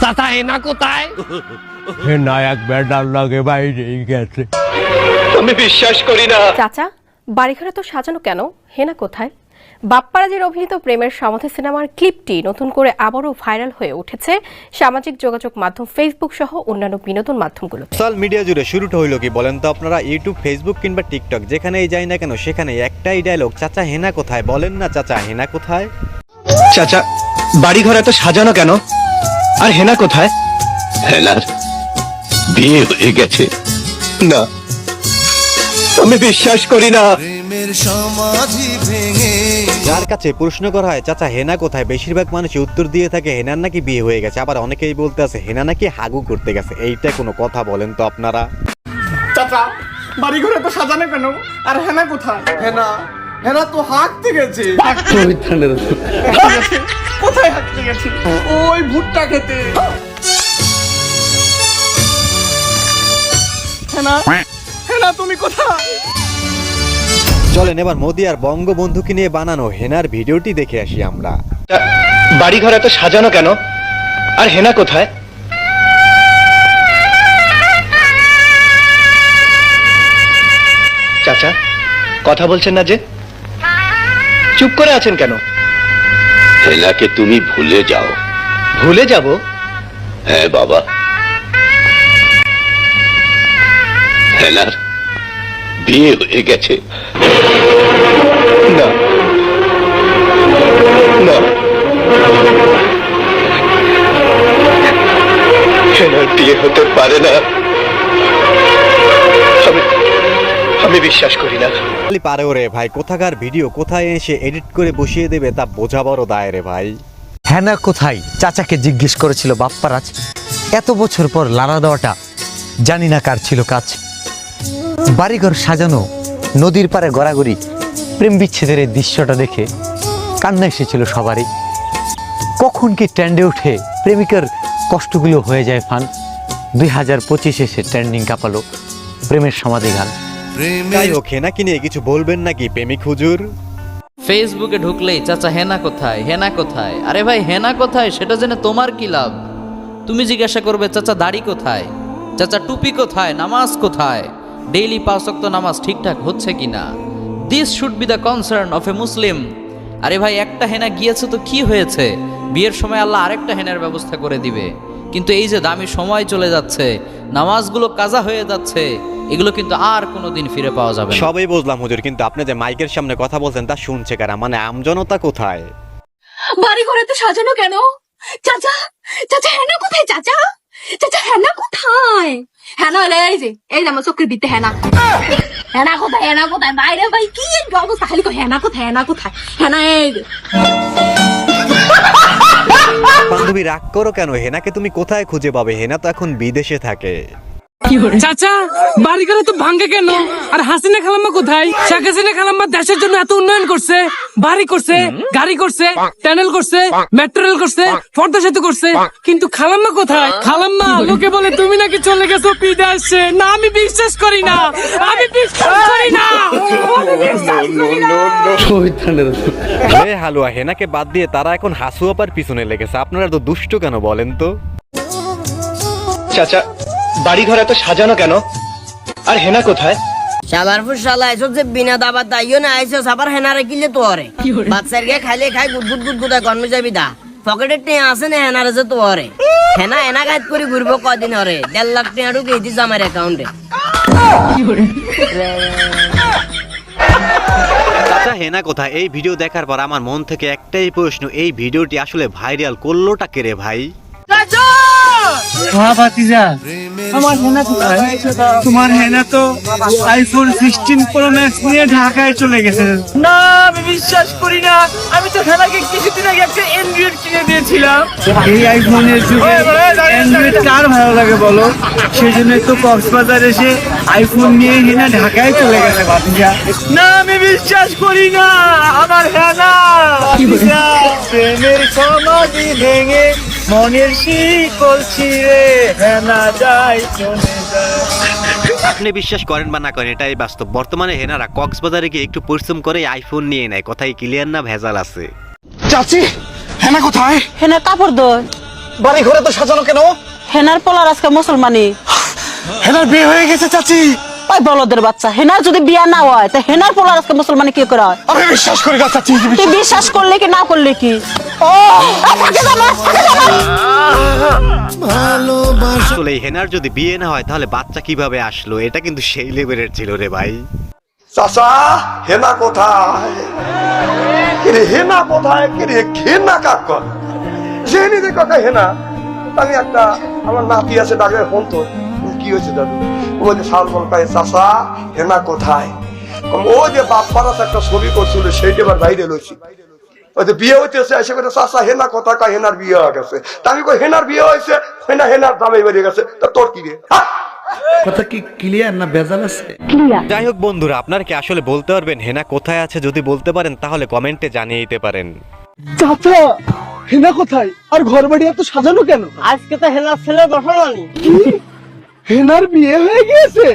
চাচা হেনা কোথায়? হেনা এক বেড়ার লাগে বাইরেই গেছে। আমি বিশ্বাস করি না। চাচা, বাড়িঘরে তো সাজানো কেন? হেনা কোথায়? বাপ্পারাজের অভিনীত প্রেমের সমথে সিনেমার ক্লিপটি নতুন করে আবারও ভাইরাল হয়ে উঠেছে সামাজিক যোগাযোগ মাধ্যম ফেসবুক সহ অন্যান্য বিনোদন মাধ্যমগুলো। সোশ্যাল মিডিয়া জুড়ে শুরুটা হইলো কি বলেন তো আপনারা? ইউটিউব, ফেসবুক কিংবা টিকটক যেখানেই যাই না কেন সেখানে একটাই ডায়লগ, চাচা হেনা কোথায়? বলেন না চাচা হেনা কোথায়? চাচা, বাড়িঘর এত সাজানো কেন? আর হেনা কোথায়? হেনার বিয়ে হয়ে গেছে। না, আমি বিশ্বাস করি না। যার কাছে প্রশ্ন করা হয় চাচা হেনা কোথায়, বেশিরভাগ মানুষই উত্তর দিয়ে থাকে হেনার নাকি বিয়ে হয়ে গেছে। আবার অনেকেই বলতে আছে হেনা নাকি হাগু করতে গেছে। এইটা কোনো কথা বলেন তো আপনারা? চাচা, বাড়ি ঘরে তো সাজানো কেন? আর হেনা কোথায়? হেনা হেনা তো হাঁকতে গেছে। কোথায় হাঁকতে গেছে? ওই ভুট্টা খেতে। হেনা হেনা তুমি কোথায়? চলেন এবার মোদি আর বঙ্গবন্ধুকে নিয়ে বানানো হেনার ভিডিওটি দেখে আসি আমরা। বাড়িঘর এত সাজানো কেন? আর হেনা কোথায়? চাচা, কথা বলছেন না যে? চুপ করে আছেন কেন? হেনাকে তুমি ভুলে যাও। ভুলে যাব? হ্যাঁ বাবা, হেনার বিয়ে হয়ে গেছে। না না, হেনার বিয়ে হতে পারে না। আমি বিশ্বাস করি না। খালি পারে ওরে ভাই, কোথাকার ভিডিও কোথায় এসে এডিট করে বসিয়ে দেবে তা বোঝা বড় দায় রে ভাই। হেনা কোথায় চাচাকে জিজ্ঞেস করেছিল বাপ্পারাজ। এত বছর পর লাড়া দেওয়াটা জানি না কার ছিল কাজ। বাড়িঘর সাজানো, নদীর পাড়ে গড়াগড়ি, প্রেম বিচ্ছেদের এই দৃশ্যটা দেখে কান্না এসেছিল সবারই। কখন কি ট্রেন্ডে উঠে প্রেমিকার কষ্টগুলো হয়ে যায় ফান। 2025 এসে ট্রেন্ডিং কাঁপালো প্রেমের সমাধি গান। তাই হোক, হেনাকে নিয়ে কিছু বলবেন নাকি প্রেমিক হুজুর? ফেসবুকে ঢুকলেই চাচা হেনা কোথায়, হেনা কোথায়। আরে ভাই, হেনা কোথায় সেটা জেনে তোমার কি লাভ? তুমি জিজ্ঞাসা করবে চাচা দাড়ি কোথায়, চাচা টুপি কোথায়, নামাজ কোথায়, ডেইলি 5 ওয়াক্ত নামাজ ঠিকঠাক হচ্ছে কিনা। This should be the concern of a Muslim. আরে ভাই, একটা হেনা গিয়েছে তো কি হয়েছে? বিয়ের সময় আল্লাহ আরেকটা হেনার ব্যবস্থা করে দিবে। কিন্তু এই যে দামি সময় চলে যাচ্ছে, নামাজগুলো কাজা হয়ে যাচ্ছে, এগুলো কিন্তু আর কোনোদিন ফিরে পাওয়া যাবে না। সবাই বুঝলাম হুজুর, কিন্তু আপনি যে মাইকের সামনে কথা বলছেন তা শুনছে কারা? মানে আমজনতা কোথায়? বাড়ি ঘরে তো সাজানো কেন? চাচা চাচা হেনা কোথায়? চাচা চাচা হেনা কোথায়? হেনা এই যে আমার চোখের ভিতরে হেনা। হেনা কোথায়? হেনা কোথায়? বাইরে ভাই কি অবস্থা, খালি হেনা কোথায়, হেনা কোথায়, হেনা এই যে। বান্ধবী রাগ করো কেন? হেনাকে তুমি কোথায় খুঁজে পাবে? হেনা তো এখন বিদেশে থাকে। চাচা, বাড়ি ঘরে তো ভাঙ্গে কেন? আর হাসিনা খালাম্মা কোথায়? শেখ হাসিনা খালাম্মা দেশের জন্য এত উন্নয়ন করছে, বাড়ি করছে, গাড়ি করছে, টানেল করছে, মেট্রো রেল করছে, পদ্মা সেতু করছে, কিন্তু খালাম্মা কোথায়? খালাম্মা লোকে বলে তুমি নাকি চলে গেছো বিদেশে। না, আমি বিশ্বাস করি না, আমি বিশ্বাস করি না, আমি বিশ্বাস করি না। হে হালুয়া, হেনাকে বাদ দিয়ে তারা এখন হাসু আপার পিছনে লেগেছে। আপনারা তো দুষ্ট কেন বলেন তো? চাচা, বাড়িঘর এত সাজানো কেন? আর হেনা কোথায়? শালারপুর শালা আইসো যে বিনা দাবার দাইও না আইসো সাবার হেনারে কিলে তোরে বাচ্চার গে খাইলে খাই গুদগুদ গুদগুদা গন্মে যাবি দা পকেটে টিয়া আছে না হেনারে যে তোরে হেনা এনা গাইত করে ঘুরবো কদিন হরে 1.5 লাখ টাকা ঢুকে দিস আমার অ্যাকাউন্টে। চাচা হেনা কোথায়? এই ভিডিও দেখার পর আমার মন থেকে একটাই প্রশ্ন, এই ভিডিওটি আসলে ভাইরাল করলোটা কে রে ভাই? আমার হেনা কোথায়? তোমার হেনা তো আইফোন 16 প্রো ম্যাক্স নিয়ে ঢাকায় চলে গেছে। না, আমি বিশ্বাস করি না। আমি তো হেনাকে কিছুদিন আগে একটা অ্যান্ড্রয়েড কিনে দিয়েছিলাম। এই আইফোনের যুগে অ্যান্ড্রয়েড কার ভালো লাগে বলো? সেজন্য তো কক্সবাজার এসে আইফোন নিয়ে হেনা ঢাকায় চলে গেছে ভাতিজা। না, আমি বিশ্বাস করি না। আমার হেনা প্রেমের সমাধি ভেঙে মনের শিকল ছিঁড়ে হেনা যায় চলে যায়। আপনি বিশ্বাস করেন বা না করেন, এটাই বাস্তব। বর্তমানে হেনারা কক্সবাজারে গিয়ে একটু পরিশ্রম করে আইফোন নিয়ে নেয়। কথাই ক্লিয়ার না ভেজাল আছে? চাচি, হেনা কোথায়? হেনা কাপড় দোয়। বাড়ি ঘরে তো সাজানো কেন? হেনার পোলার আজকে মুসলমানি। হেনার বিয়ে হয়ে গেছে চাচি। ওই বলদের বাচ্চা, হেনার যদি বিয়া না হয় তা হেনার পোলার আজকে মুসলমানি কি করে হয়? আমি বিশ্বাস করি না চাচি। তুই বিশ্বাস করলে কি না করলে কি? আসলে এই হেনার যদি বিয়ে না হয় তাহলে বাচ্চা কিভাবে আসলো? এটা কিন্তু সেই লেভেলের ছিল রে ভাই। চাচা হেনা কোথায়? হেনা কোথায়? হেনা কাক জেনে দে কাকা হেনা। আমি একটা আমার নাতি আছে ডাকে ফোন তো, কি হয়েছে দাদু? ও বলছে সাল বল পায় চাচা হেনা কোথায়? ও যে বাপ্পারা একটা ছবি করছিল সেইটা এবার বাইরে লইছি। ওই যে বিয়ে হইতেছে এসে করে চাচা হেনা কোথায়? কয় হেনার বিয়ে হয়ে গেছে। তা আমি কই হেনার বিয়ে হয়েছে, হেনার দামে বেরিয়ে গেছে, তা তোর কি রে? কথা কি ক্লিয়ার না ভেজাল আছে? যাই হোক বন্ধুরা, আপনারা কি আসলে বলতে পারবেন হেনা কোথায় আছে? যদি বলতে পারেন তাহলে কমেন্টে জানিয়ে দিতে পারেন। চাচা হেনা কোথায়? আর ঘর বাড়ি এত সাজানো কেন? আজকে তো হেনার ছেলে বসালানি। হেনার বিয়ে হয়ে গেছে?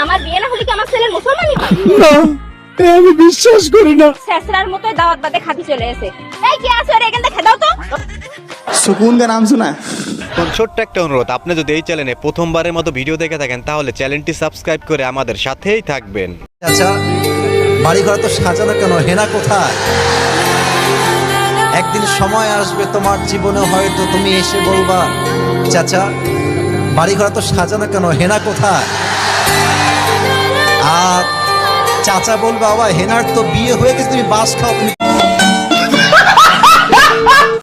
আমার বিয়ে না হলে কি আমার ছেলের মুসলমানি হয়? না, আমি বিশ্বাস করি না। শেষরার মতো দাওয়াত বাদে খাতি চলে এসে। এই কি আছে রে, এখান থেকে খেদাও তো। সুকুন কা নাম শোনা? ছোট্ট একটা অনুরোধ, আপনি যদি এই চ্যানেলে প্রথমবারের মতো ভিডিও দেখে থাকেন তাহলে চ্যানেলটি সাবস্ক্রাইব করে আমাদের সাথেই থাকবেন। আচ্ছা, বাড়ি ঘর তো সাজানো কেন? হেনা কোথায়? একদিন সময় আসবে তোমার জীবনে হয়তো তুমি এসে বলবা, চাচা বাড়ি ঘর তো সাজানো কেন? হেনা কোথায়? আর চাচা বলবে, বাবা হেনার তো বিয়ে হয়ে গেছে, তুমি বাস খাও। তুমি